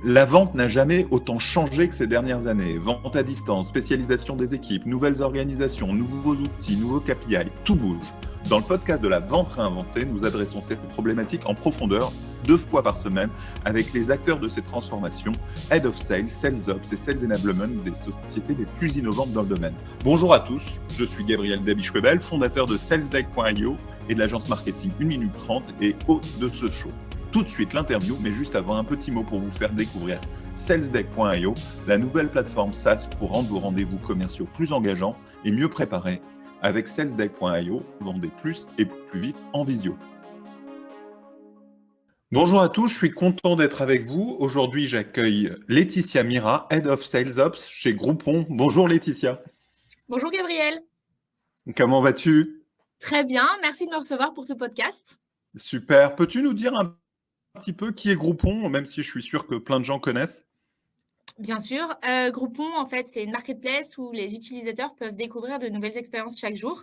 La vente n'a jamais autant changé que ces dernières années. Vente à distance, spécialisation des équipes, nouvelles organisations, nouveaux outils, nouveaux KPI, tout bouge. Dans le podcast de la vente réinventée, nous adressons ces problématiques en profondeur 2 fois par semaine avec les acteurs de ces transformations, Head of Sales, Sales Ops et Sales Enablement des sociétés les plus innovantes dans le domaine. Bonjour à tous, je suis Gabriel Dabischwebel, fondateur de SalesDeck.io et de l'agence marketing 1 minute 30 et hôte de ce show. Tout de suite l'interview, mais juste avant un petit mot pour vous faire découvrir SalesDeck.io, la nouvelle plateforme SaaS pour rendre vos rendez-vous commerciaux plus engageants et mieux préparés. Avec SalesDeck.io, vendez plus et plus vite en visio. Bonjour à tous, je suis content d'être avec vous. Aujourd'hui, j'accueille Laetitia Mira, Head of Sales Ops chez Groupon. Bonjour Laetitia. Bonjour Gabriel. Comment vas-tu? Très bien, merci de me recevoir pour ce podcast. Super. Peux-tu nous dire un petit peu qui est Groupon, même si je suis sûr que plein de gens connaissent? Bien sûr, Groupon, en fait, c'est une marketplace où les utilisateurs peuvent découvrir de nouvelles expériences chaque jour.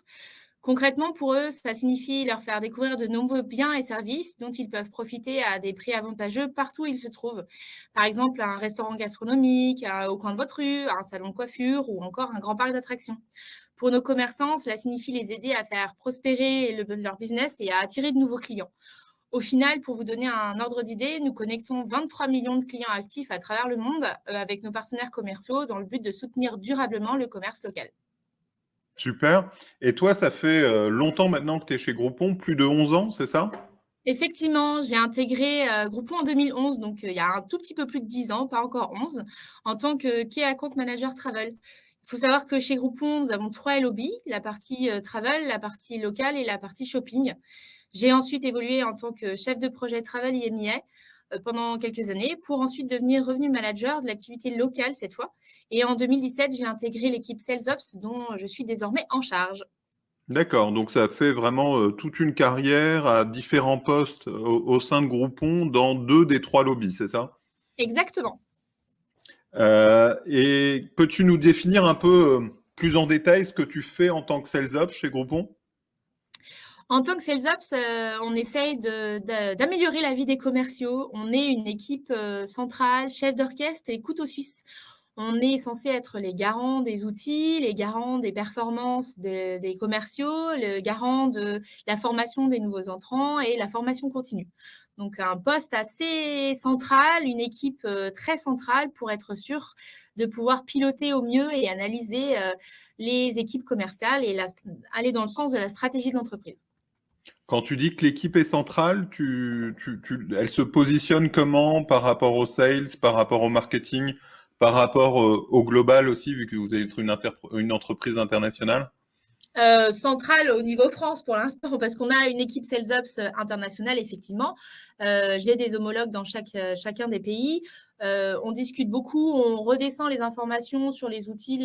Concrètement, pour eux, ça signifie leur faire découvrir de nombreux biens et services dont ils peuvent profiter à des prix avantageux partout où ils se trouvent. Par exemple, un restaurant gastronomique, au coin de votre rue, un salon de coiffure ou encore un grand parc d'attractions. Pour nos commerçants, cela signifie les aider à faire prospérer leur business et à attirer de nouveaux clients. Au final, pour vous donner un ordre d'idée, nous connectons 23 millions de clients actifs à travers le monde avec nos partenaires commerciaux dans le but de soutenir durablement le commerce local. Super. Et toi, ça fait longtemps maintenant que tu es chez Groupon, plus de 11 ans, c'est ça? Effectivement, j'ai intégré Groupon en 2011, donc il y a un tout petit peu plus de 10 ans, pas encore 11, en tant que Key Account Manager Travel. Il faut savoir que chez Groupon, nous avons 3 LOB, la partie travel, la partie locale et la partie shopping. J'ai ensuite évolué en tant que chef de projet Travel IMIA pendant quelques années pour ensuite devenir revenu manager de l'activité locale cette fois. Et en 2017, j'ai intégré l'équipe Sales Ops dont je suis désormais en charge. D'accord, donc ça fait vraiment toute une carrière à différents postes au sein de Groupon dans 2 des 3 lobbies, c'est ça? Exactement. Et peux-tu nous définir un peu plus en détail ce que tu fais en tant que Sales Ops chez Groupon? En tant que Sales Ops, on essaye d'améliorer la vie des commerciaux. On est une équipe centrale, chef d'orchestre et couteau suisse. On est censé être les garants des outils, les garants des performances des commerciaux, le garant de la formation des nouveaux entrants et la formation continue. Donc, un poste assez central, une équipe très centrale pour être sûr de pouvoir piloter au mieux et analyser les équipes commerciales et aller dans le sens de la stratégie de l'entreprise. Quand tu dis que l'équipe est centrale, elle se positionne comment par rapport au sales, par rapport au marketing, par rapport au global aussi, vu que vous êtes une entreprise internationale? Centrale au niveau France pour l'instant, parce qu'on a une équipe Sales Ops internationale, effectivement. J'ai des homologues dans chacun des pays. On discute beaucoup, on redescend les informations sur les outils,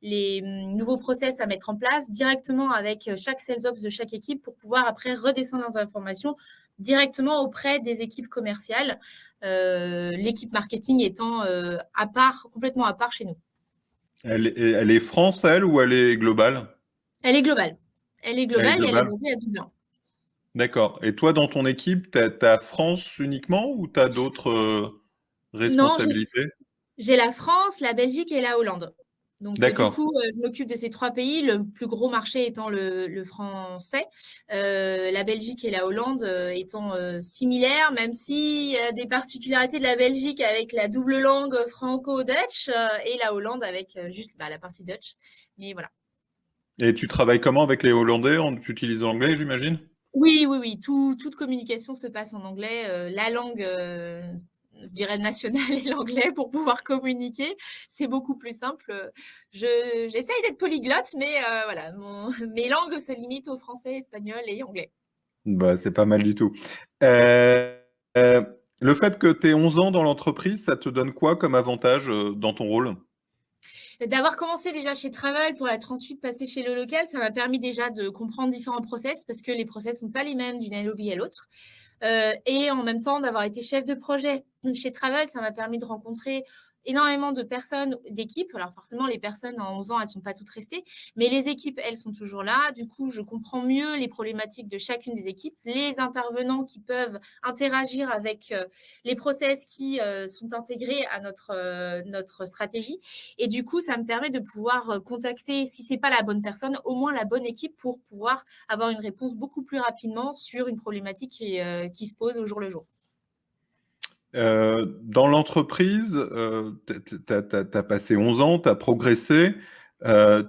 les nouveaux process à mettre en place directement avec chaque Sales Ops de chaque équipe pour pouvoir après redescendre les informations directement auprès des équipes commerciales. L'équipe marketing étant complètement à part chez nous. Elle est France, elle, ou elle est globale? Elle est globale. Elle est Elle est globale et elle est globale. basée à Dublin. D'accord. Et toi, dans ton équipe, t'as France uniquement ou t'as d'autres Non, responsabilités? j'ai la France, la Belgique et la Hollande. Donc, du D'accord. coup, je m'occupe de ces 3 pays, le plus gros marché étant le français, la Belgique et la Hollande étant similaires, même s'il y a des particularités de la Belgique avec la double langue franco-dutch et la Hollande avec juste la partie dutch. Mais voilà. Et tu travailles comment avec les Hollandais? Tu utilises l'anglais, j'imagine? Oui, oui, oui. Toute communication se passe en anglais. La langue, je dirais nationale est l'anglais pour pouvoir communiquer. C'est beaucoup plus simple. J'essaye d'être polyglotte, mais voilà, mes langues se limitent au français, espagnol et anglais. Bah, c'est pas mal du tout. Euh, euh, le fait que tu aies 11 ans dans l'entreprise, ça te donne quoi comme avantage dans ton rôle? D'avoir commencé déjà chez Travel pour être ensuite passé chez le local, ça m'a permis déjà de comprendre différents process parce que les process ne sont pas les mêmes d'une LOB à l'autre. Et en même temps, d'avoir été chef de projet chez Travel, ça m'a permis de rencontrer énormément de personnes, d'équipes. Alors forcément, les personnes en 11 ans, elles ne sont pas toutes restées, mais les équipes, elles, sont toujours là. Du coup, je comprends mieux les problématiques de chacune des équipes, les intervenants qui peuvent interagir avec les process qui sont intégrés à notre stratégie. Et du coup, ça me permet de pouvoir contacter, si ce n'est pas la bonne personne, au moins la bonne équipe pour pouvoir avoir une réponse beaucoup plus rapidement sur une problématique qui se pose au jour le jour. Dans l'entreprise, tu as passé 11 ans, tu as progressé.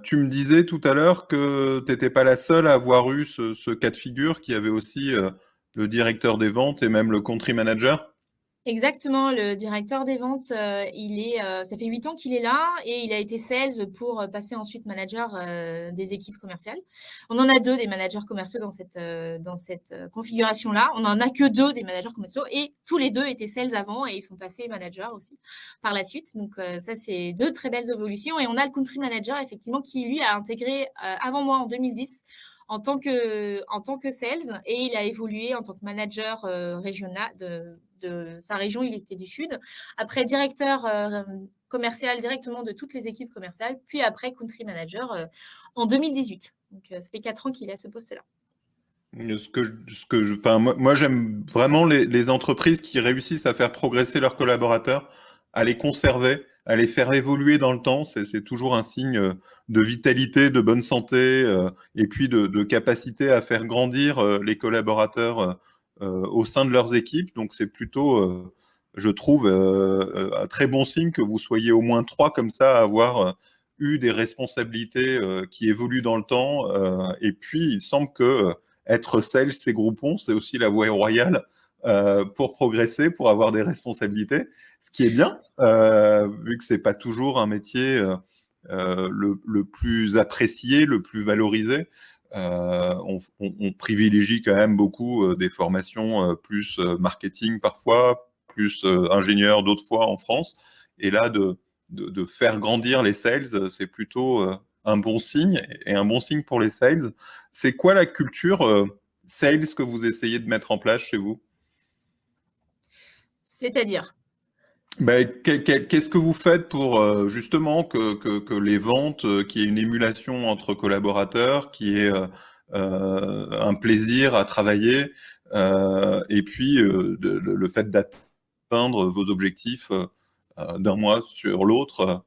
Tu me disais tout à l'heure que tu n'étais pas la seule à avoir eu ce cas de figure, qui avait aussi le directeur des ventes et même le country manager. Exactement, le directeur des ventes, ça fait 8 ans qu'il est là et il a été sales pour passer ensuite manager des équipes commerciales. On en a 2 des managers commerciaux dans cette configuration-là. On n'en a que 2 des managers commerciaux et tous les 2 étaient sales avant et ils sont passés managers aussi par la suite. Donc ça, c'est 2 très belles évolutions. Et on a le country manager, effectivement, qui lui a intégré avant moi en 2010 en tant que sales, et il a évolué en tant que manager régional de sa région. Il était du Sud. Après, directeur commercial directement de toutes les équipes commerciales, puis après country manager en 2018. Donc, ça fait 4 ans qu'il est à ce poste-là. Moi, j'aime vraiment les entreprises qui réussissent à faire progresser leurs collaborateurs, à les conserver, à les faire évoluer dans le temps. C'est toujours un signe de vitalité, de bonne santé, et puis de capacité à faire grandir les collaborateurs au sein de leurs équipes. Donc, c'est plutôt, je trouve, un très bon signe que vous soyez au moins 3 comme ça à avoir eu des responsabilités qui évoluent dans le temps. Et puis, il semble que être sales, c'est Groupon, c'est aussi la voie royale pour progresser, pour avoir des responsabilités. Ce qui est bien, vu que c'est pas toujours un métier le plus apprécié, le plus valorisé. On privilégie quand même beaucoup des formations plus marketing parfois, plus ingénieur d'autres fois en France. Et là, de faire grandir les sales, c'est plutôt un bon signe, et un bon signe pour les sales. C'est quoi la culture sales que vous essayez de mettre en place chez vous? C'est-à-dire? Qu'est-ce que vous faites pour justement que les ventes, qu'il y ait une émulation entre collaborateurs, qu'il y ait un plaisir à travailler, et puis le fait d'atteindre vos objectifs d'un mois sur l'autre,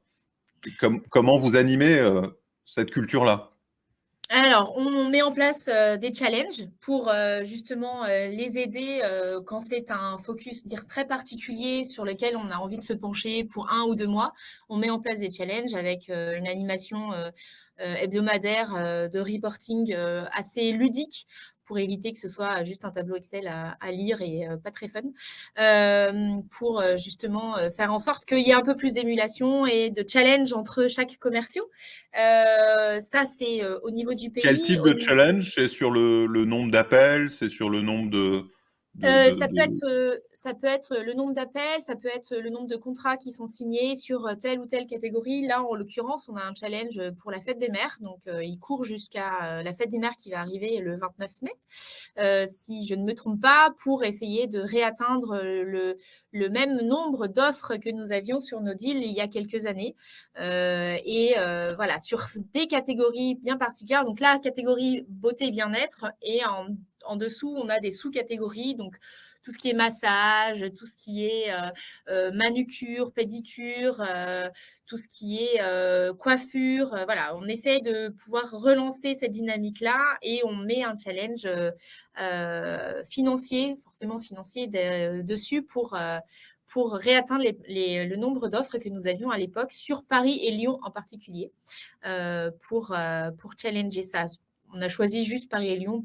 comment vous animez cette culture-là? Alors, on met en place des challenges pour justement les aider quand c'est un focus très particulier sur lequel on a envie de se pencher pour 1 ou 2 mois. On met en place des challenges avec une animation hebdomadaire de reporting assez ludique pour éviter que ce soit juste un tableau Excel à lire et pas très fun, pour justement faire en sorte qu'il y ait un peu plus d'émulation et de challenge entre chaque commerciaux. Ça, c'est au niveau du Quel pays. type de challenge? C'est sur le nombre d'appels? C'est sur le nombre Ça peut être le nombre d'appels, ça peut être le nombre de contrats qui sont signés sur telle ou telle catégorie. Là, en l'occurrence, on a un challenge pour la fête des mères. Donc, il court jusqu'à la fête des mères qui va arriver le 29 mai, si je ne me trompe pas, pour essayer de réatteindre le même nombre d'offres que nous avions sur nos deals il y a quelques années. Voilà, sur des catégories bien particulières. Donc, la catégorie beauté et bien-être, et en dessous, on a des sous-catégories, donc tout ce qui est massage, tout ce qui est manucure, pédicure, tout ce qui est coiffure. Voilà, on essaye de pouvoir relancer cette dynamique-là et on met un challenge financier, forcément financier, dessus pour réatteindre le nombre d'offres que nous avions à l'époque sur Paris et Lyon en particulier, pour challenger ça. On a choisi juste Paris et Lyon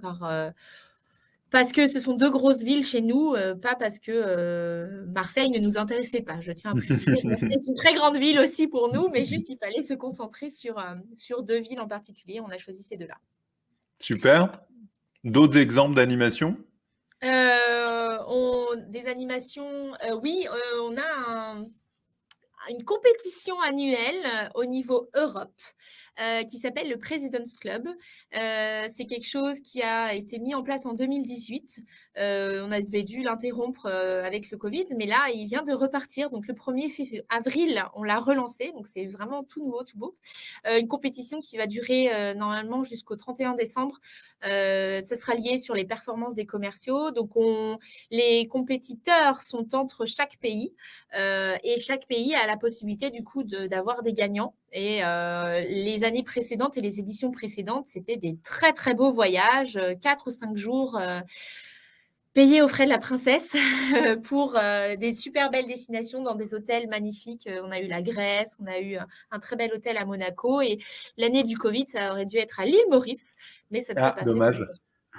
parce que ce sont 2 grosses villes chez nous, pas parce que Marseille ne nous intéressait pas. Je tiens à préciser que Marseille est une très grande ville aussi pour nous, mais juste il fallait se concentrer sur 2 villes en particulier. On a choisi ces 2-là. Super. D'autres exemples d'animation? Des animations, oui, on a une compétition annuelle au niveau Europe qui s'appelle le President's Club. C'est quelque chose qui a été mis en place en 2018 On avait dû l'interrompre avec le Covid, mais là, il vient de repartir. Donc, le 1er avril, on l'a relancé. Donc, c'est vraiment tout nouveau, tout beau. Une compétition qui va durer normalement jusqu'au 31 décembre. Ça sera lié sur les performances des commerciaux. Donc, les compétiteurs sont entre chaque pays et chaque pays a la possibilité du coup d'avoir des gagnants. Et les années précédentes et les éditions précédentes, c'était des très très beaux voyages, 4 ou 5 jours payés aux frais de la princesse pour des super belles destinations dans des hôtels magnifiques. On a eu la Grèce, on a eu un très bel hôtel à Monaco. Et l'année du Covid, ça aurait dû être à l'île Maurice, mais ça ne s'est Ah, pas fait. dommage.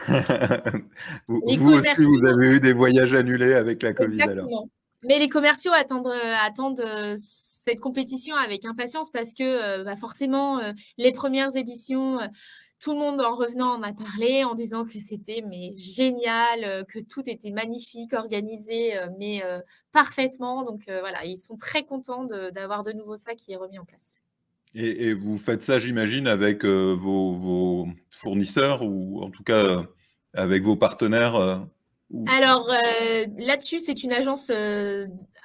Les Vous aussi, vous commerciaux, avez eu des voyages annulés avec la Covid alors. exactement. Mais les commerciaux attendent cette compétition avec impatience parce que forcément, les premières éditions, tout le monde en revenant en a parlé en disant que c'était mais génial, que tout était magnifique, organisé, mais parfaitement. Donc voilà, ils sont très contents d'avoir de nouveau ça qui est remis en place. Et vous faites ça, j'imagine, avec vos fournisseurs ou en tout cas avec vos partenaires ou... Alors là-dessus, c'est une agence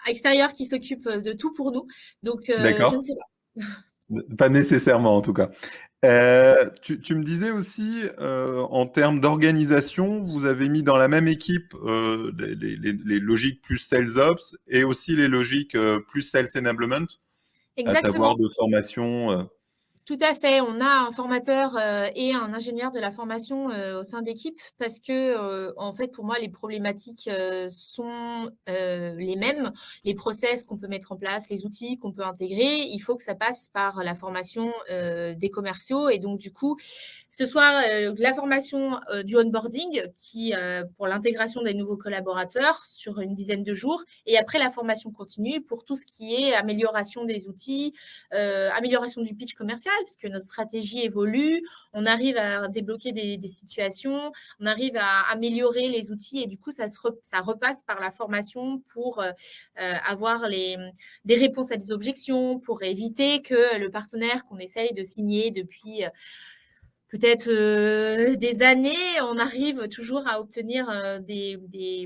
extérieure qui s'occupe de tout pour nous. Donc je ne D'accord. sais pas. Pas nécessairement en tout cas. Tu me disais aussi, en termes d'organisation, vous avez mis dans la même équipe les logiques plus Sales Ops et aussi les logiques plus Sales Enablement, à savoir Exactement. de formation. Tout à fait. On a un formateur et un ingénieur de la formation au sein de l'équipe parce que, en fait, pour moi, les problématiques sont les mêmes. Les process qu'on peut mettre en place, les outils qu'on peut intégrer, il faut que ça passe par la formation des commerciaux. Et donc, du coup, ce soit la formation du onboarding qui, pour l'intégration des nouveaux collaborateurs sur une dizaine de jours, et après la formation continue pour tout ce qui est amélioration des outils, amélioration du pitch commercial, puisque notre stratégie évolue, on arrive à débloquer des situations, on arrive à améliorer les outils et du coup, ça repasse par la formation pour avoir des réponses à des objections, pour éviter que le partenaire qu'on essaye de signer depuis peut-être des années, on arrive toujours à obtenir des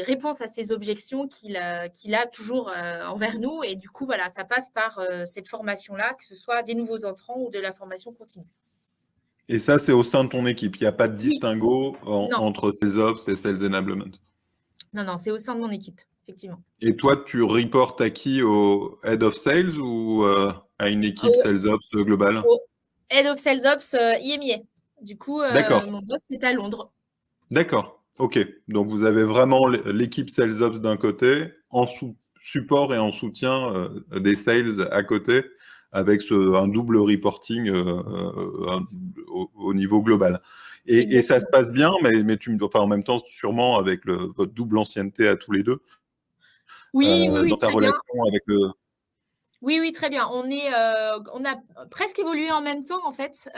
réponses à ces objections qu'il a toujours envers nous. Et du coup, voilà, ça passe par cette formation-là, que ce soit des nouveaux entrants ou de la formation continue. Et ça, c'est au sein de ton équipe. Il n'y a pas de Oui, distinguo non, entre Sales Ops et Sales Enablement. non, c'est au sein de mon équipe, effectivement. Et toi, tu reportes à qui? Au Head of Sales ou à une équipe Au, Sales Ops globale? au Head of Sales Ops IMIA. Du coup, D'accord, mon boss est à Londres. d'accord. Ok. Donc, vous avez vraiment l'équipe Sales Ops d'un côté, en support et en soutien des sales à côté, avec un double reporting au niveau global. Et ça se Exactement. passe bien, mais enfin, en même temps, sûrement avec votre double ancienneté à tous les deux, Oui, oui, oui, dans ta très bien. relation avec le... Oui, oui, très bien. On a presque évolué en même temps, en fait.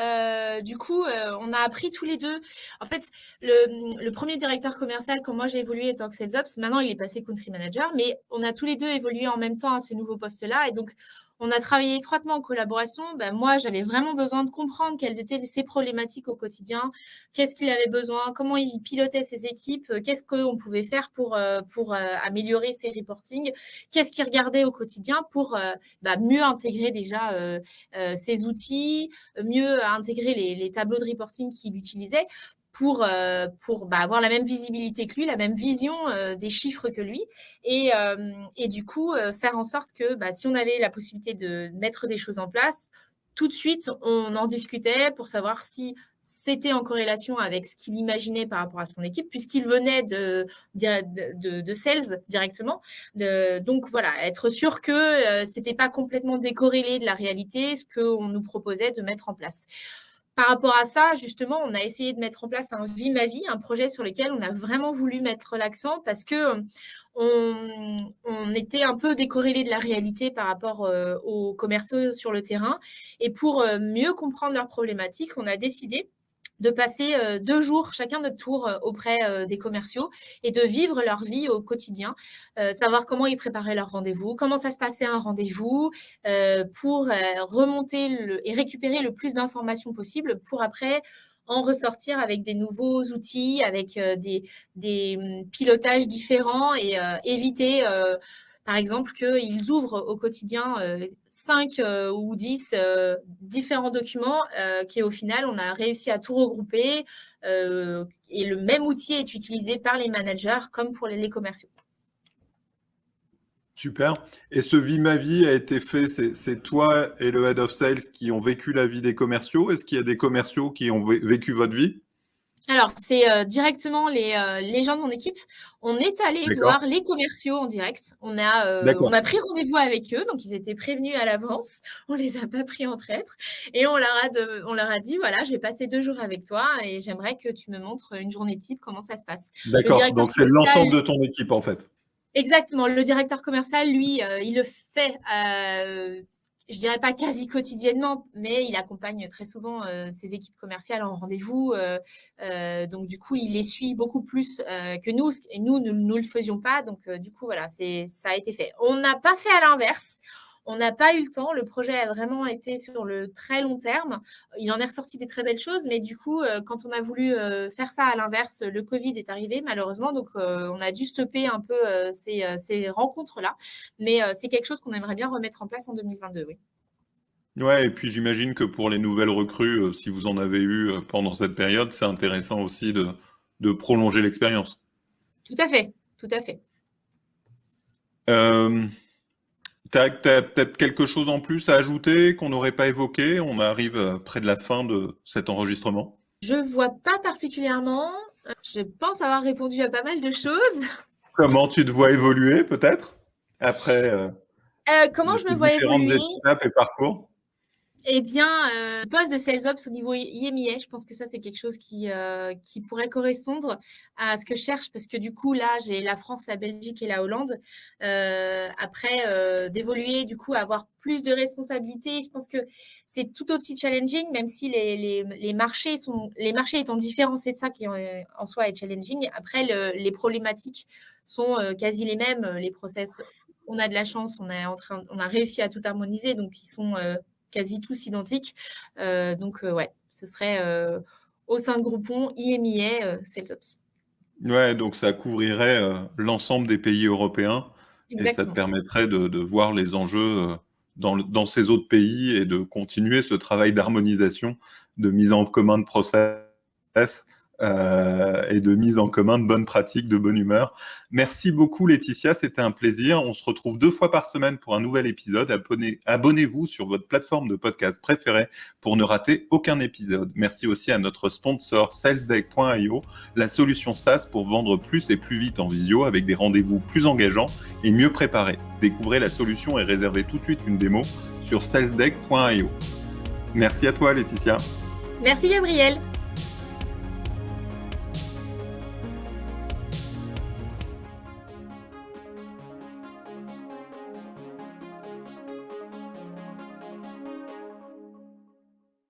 Du coup, on a appris tous les deux. En fait, le premier directeur commercial, quand moi j'ai évolué en tant que sales ops, maintenant il est passé country manager, mais on a tous les deux évolué en même temps à ces nouveaux postes-là. Et donc, on a travaillé étroitement en collaboration. Ben, moi, j'avais vraiment besoin de comprendre quelles étaient ses problématiques au quotidien, qu'est-ce qu'il avait besoin, comment il pilotait ses équipes, qu'est-ce qu'on pouvait faire pour améliorer ses reportings, qu'est-ce qu'il regardait au quotidien pour mieux intégrer déjà ces outils, mieux intégrer les tableaux de reporting qu'il utilisait pour avoir la même visibilité que lui, la même vision des chiffres que lui. Et du coup, faire en sorte que si on avait la possibilité de mettre des choses en place, tout de suite, on en discutait pour savoir si c'était en corrélation avec ce qu'il imaginait par rapport à son équipe, puisqu'il venait de sales directement. Donc voilà, être sûr que ce n'était pas complètement décorrélé de la réalité, ce qu'on nous proposait de mettre en place. Par rapport à ça, justement, on a essayé de mettre en place un Vie ma vie, un projet sur lequel on a vraiment voulu mettre l'accent parce que on était un peu décorrélé de la réalité par rapport aux commerciaux sur le terrain. Et pour mieux comprendre leurs problématiques, on a décidé de passer 2 jours, chacun notre tour, auprès des commerciaux et de vivre leur vie au quotidien, savoir comment ils préparaient leurs rendez-vous, comment ça se passait un rendez-vous, pour remonter et récupérer le plus d'informations possible pour après en ressortir avec des nouveaux outils, avec des pilotages différents et éviter, par exemple, qu'ils ouvrent au quotidien 5 ou 10 différents documents qui, au final, on a réussi à tout regrouper et le même outil est utilisé par les managers comme pour les commerciaux. Super. Et ce Vie ma vie a été fait, c'est toi et le Head of Sales qui ont vécu la vie des commerciaux. Est-ce qu'il y a des commerciaux qui ont vécu votre vie? Alors, c'est directement les gens de mon équipe. On est allé voir les commerciaux en direct. On a pris rendez-vous avec eux, donc ils étaient prévenus à l'avance. On les a pas pris en traître et on leur a dit, voilà, je vais passer 2 jours avec toi et j'aimerais que tu me montres une journée type, comment ça se passe. D'accord, donc c'est l'ensemble de ton équipe en fait. Exactement. Le directeur commercial, lui, il le fait, je dirais pas quasi quotidiennement, mais il accompagne très souvent ses équipes commerciales en rendez-vous. Donc, du coup, il les suit beaucoup plus que nous. Et nous le faisions pas. Donc, du coup, voilà, ça a été fait. On n'a pas fait à l'inverse. On n'a pas eu le temps. Le projet a vraiment été sur le très long terme. Il en est ressorti des très belles choses, mais du coup, quand on a voulu faire ça à l'inverse, le Covid est arrivé malheureusement, donc on a dû stopper un peu ces rencontres-là. Mais c'est quelque chose qu'on aimerait bien remettre en place en 2022, oui. Ouais, et puis j'imagine que pour les nouvelles recrues, si vous en avez eu pendant cette période, c'est intéressant aussi de prolonger l'expérience. Tout à fait, tout à fait. T'as peut-être quelque chose en plus à ajouter qu'on n'aurait pas évoqué? On arrive près de la fin de cet enregistrement. Je vois pas particulièrement. Je pense avoir répondu à pas mal de choses. Comment tu te vois évoluer peut-être après comment je me vois évoluer? Différentes étapes et parcours? Eh bien, poste de sales ops au niveau IMIA, je pense que ça, c'est quelque chose qui pourrait correspondre à ce que je cherche parce que du coup, là, j'ai la France, la Belgique et la Hollande. Après, d'évoluer, du coup, avoir plus de responsabilités, je pense que c'est tout aussi challenging, même si les marchés étant différents, c'est ça qui en soi est challenging. Après, les problématiques sont quasi les mêmes. Les process, on a de la chance, on a réussi à tout harmoniser, donc ils sont quasi tous identiques. Ouais, ce serait au sein de Groupon, IMIA, Sales Ops. Ouais, donc ça couvrirait l'ensemble des pays européens. Exactement. Et ça te permettrait de voir les enjeux dans ces autres pays et de continuer ce travail d'harmonisation, de mise en commun de process et de mise en commun de bonnes pratiques, de bonne humeur. Merci beaucoup Laetitia, c'était un plaisir. On se retrouve 2 fois par semaine pour un nouvel épisode. Abonnez-vous sur votre plateforme de podcast préférée pour ne rater aucun épisode. Merci aussi à notre sponsor salesdeck.io, la solution SaaS pour vendre plus et plus vite en visio avec des rendez-vous plus engageants et mieux préparés. Découvrez la solution et réservez tout de suite une démo sur salesdeck.io. Merci à toi Laetitia. Merci Gabriel.